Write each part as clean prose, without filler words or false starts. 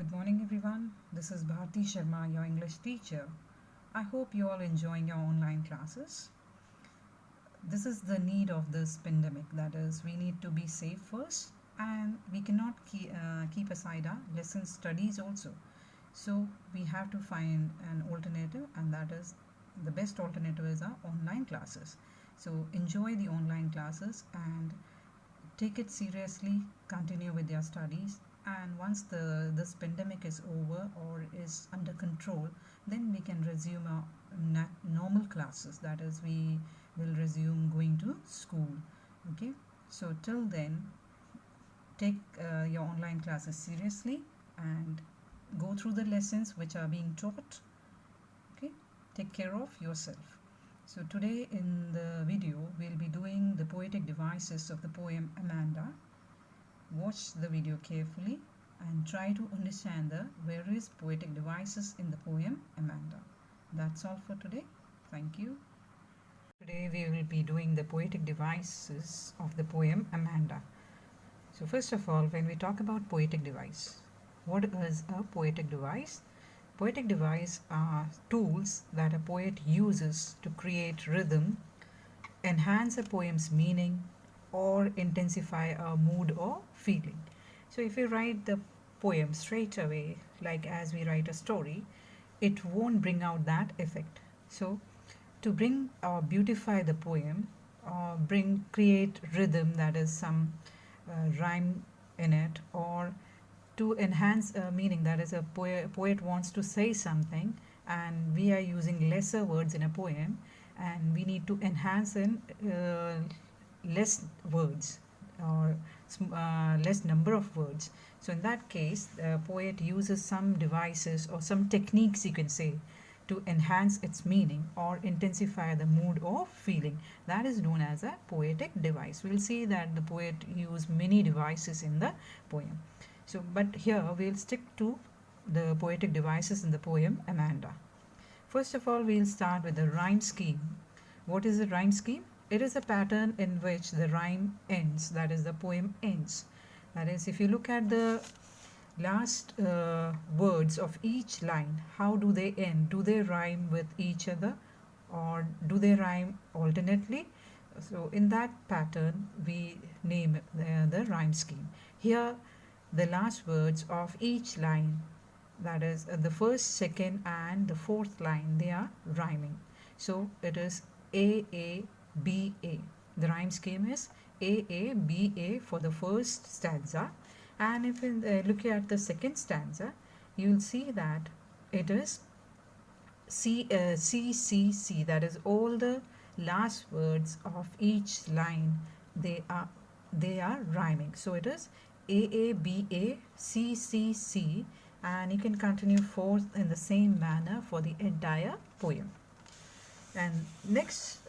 Good morning, everyone. This is Bharti Sharma, your English teacher. I hope you all enjoying your online classes. This is the need of this pandemic. That is, we need to be safe first, and we cannot keep aside our lesson studies also. So we have to find an alternative, and that is the best alternative is our online classes. So enjoy the online classes and take it seriously, continue with your studies, and once this pandemic is over or is under control, then we can resume our normal classes. That is, we will resume going to school. Okay, so till then, take your online classes seriously and go through the lessons which are being taught. Okay, take care of yourself. So today in the video we'll be doing the poetic devices of the poem Amanda. Watch the video carefully and try to understand the various poetic devices in the poem Amanda. That's all for today. Thank you. Today we will be doing the poetic devices of the poem Amanda. So first of all, when we talk about poetic device, what is a poetic device? Poetic devices are tools that a poet uses to create rhythm, enhance a poem's meaning, or intensify a mood or feeling. So if we write the poem straight away, like as we write a story, it won't bring out that effect. So to bring or beautify the poem, create rhythm, that is some rhyme in it, or to enhance a meaning, that is a poet wants to say something and we are using lesser words in a poem and we need to enhance in less words or less number of words. So in that case, the poet uses some devices or some techniques, you can say, to enhance its meaning or intensify the mood or feeling. That is known as a poetic device. We'll see that the poet used many devices in the poem. So, but here we'll stick to the poetic devices in the poem Amanda. First of all, we'll start with the rhyme scheme. What is the rhyme scheme? It is a pattern in which the rhyme ends, that is, the poem ends. That is, if you look at the last words of each line, how do they end? Do they rhyme with each other or do they rhyme alternately? So in that pattern, we name the rhyme scheme. Here, the last words of each line, that is the first, second, and the fourth line, they are rhyming. So it is A, A, B, A. The rhyme scheme is A, A, B, A for the first stanza. And if you look at the second stanza, you will see that it is C, C, C, C. That is all the last words of each line. They are rhyming. So it is A, A, B, A, C, C, C. And you can continue forth in the same manner for the entire poem. And next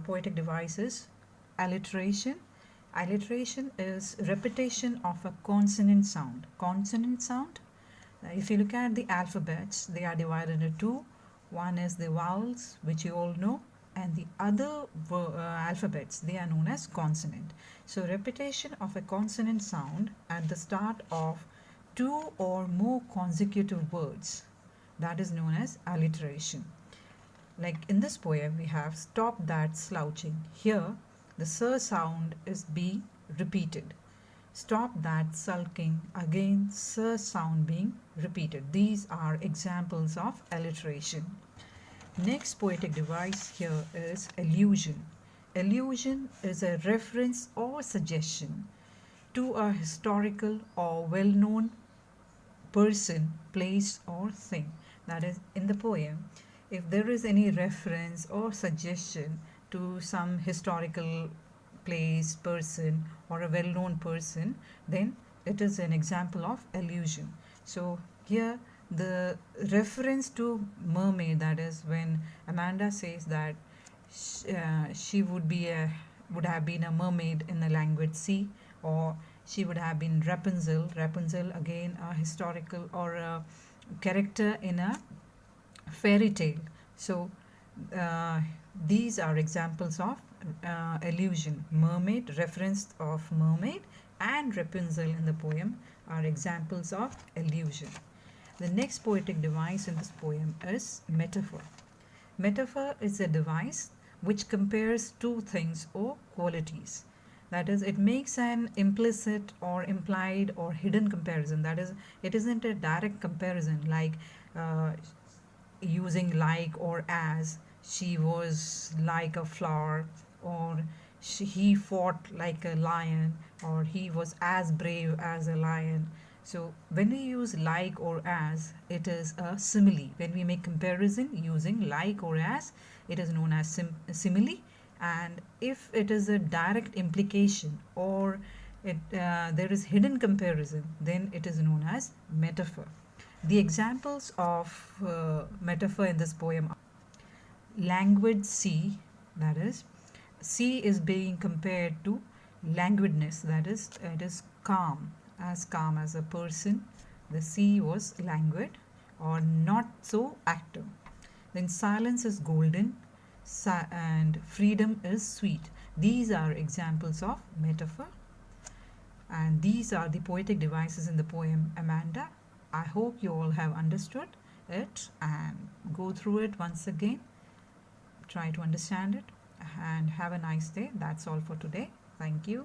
poetic device is alliteration. Alliteration is repetition of a consonant sound. Consonant sound, if you look at the alphabets, they are divided into two. One is the vowels, which you all know, and the other alphabets, they are known as consonant. So repetition of a consonant sound at the start of two or more consecutive words, that is known as alliteration. Like in this poem, we have stop that slouching. Here, the sir sound is being repeated. Stop that sulking. Again, sir sound being repeated. These are examples of alliteration. Next poetic device here is allusion. Allusion is a reference or suggestion to a historical or well-known person, place, or thing. That is, in the poem, if there is any reference or suggestion to some historical place, person, or a well-known person, then it is an example of allusion. So here the reference to mermaid, that is when Amanda says that she would have been a mermaid in the language sea, or she would have been Rapunzel. Rapunzel, again, a historical or a character in a fairy tale. So these are examples of allusion. Mermaid, reference of mermaid, and Rapunzel in the poem are examples of illusion. The next poetic device in this poem is metaphor. Metaphor is a device which compares two things or qualities. That is, it makes an implicit or implied or hidden comparison. That is, it isn't a direct comparison like uh, using like or as. She was like a flower, or he fought like a lion, or he was as brave as a lion. So when we use like or as, it is a simile. When we make comparison using like or as, it is known as simile. And if it is a direct implication, or there is hidden comparison, then it is known as metaphor. The examples of metaphor in this poem are languid sea, that is, sea is being compared to languidness, that is, it is calm as a person. The sea was languid or not so active. Then silence is golden, and freedom is sweet. These are examples of metaphor, and these are the poetic devices in the poem Amanda. I hope you all have understood it and go through it once again. Try to understand it and have a nice day. That's all for today. Thank you.